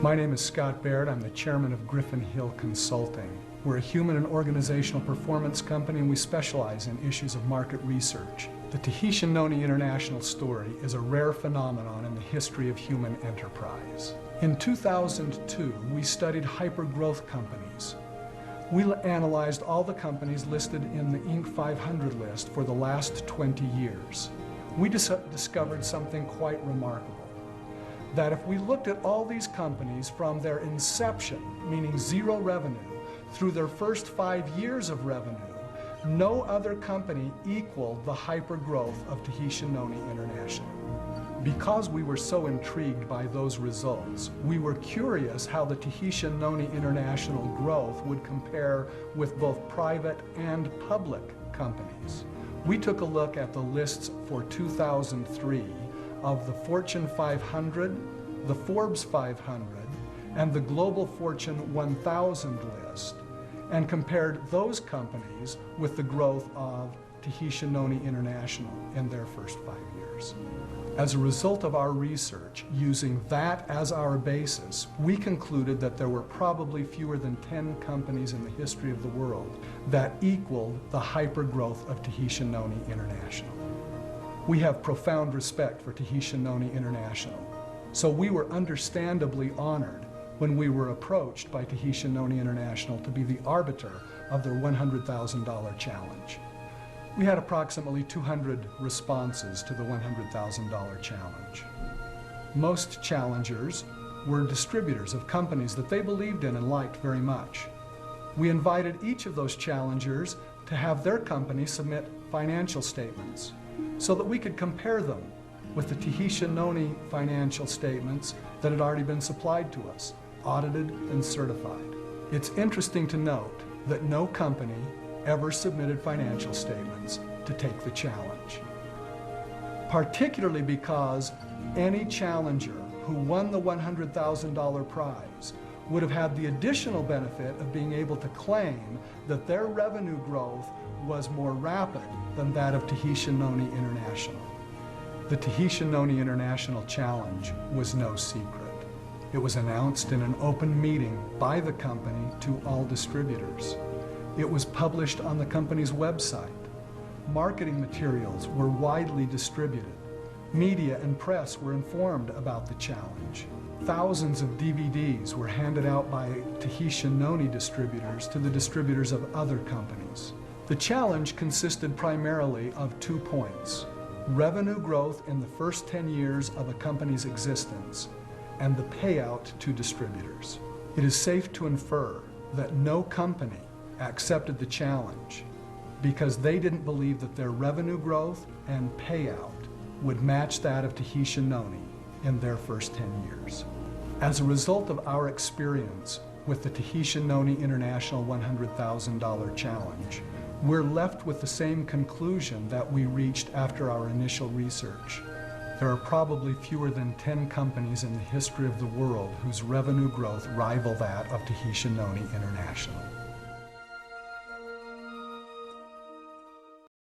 My name is Scott Baird. I'm the chairman of Griffin Hill Consulting. We're a human and organizational performance company, and we specialize in issues of market research. The Tahitian Noni International story is a rare phenomenon in the history of human enterprise. In 2002, we studied hypergrowth companies. We analyzed all the companies listed in the Inc. 500 list for the last 20 years. We discovered something quite remarkable. That if we looked at all these companies from their inception, meaning zero revenue, through their first 5 years of revenue, no other company equaled the hypergrowth of Tahitian Noni International. Because we were so intrigued by those results, we were curious how the Tahitian Noni International growth would compare with both private and public companies. We took a look at the lists for 2003 of the Fortune 500, the Forbes 500, and the Global Fortune 1000 list, and compared those companies with the growth of Tahitian Noni International in their first 5 years. As a result of our research, using that as our basis, we concluded that there were probably fewer than 10 companies in the history of the world that equaled the hypergrowth of Tahitian Noni International. We have profound respect for Tahitian Noni International, so we were understandably honored when we were approached by Tahitian Noni International to be the arbiter of their $100,000 challenge. We had approximately 200 responses to the $100,000 challenge. Most challengers were distributors of companies that they believed in and liked very much. We invited each of those challengers to have their company submit financial statements so that we could compare them with the Tahitian Noni financial statements that had already been supplied to us, audited and certified. It's interesting to note that no company ever submitted financial statements to take the challenge, particularly because any challenger who won the $100,000 prize would have had the additional benefit of being able to claim that their revenue growth was more rapid than that of Tahitian Noni International. The Tahitian Noni International Challenge was no secret. It was announced in an open meeting by the company to all distributors. It was published on the company's website. Marketing materials were widely distributed. Media and press were informed about the challenge. Thousands of DVDs were handed out by Tahitian Noni distributors to the distributors of other companies. The challenge consisted primarily of 2 points: revenue growth in the first 10 years of a company's existence and the payout to distributors. It is safe to infer that no company accepted the challenge because they didn't believe that their revenue growth and payout would match that of Tahitian Noni in their first 10 years. As a result of our experience with the Tahitian Noni International $100,000 challenge, we're left with the same conclusion that we reached after our initial research. There are probably fewer than 10 companies in the history of the world whose revenue growth rival that of Tahitian Noni International.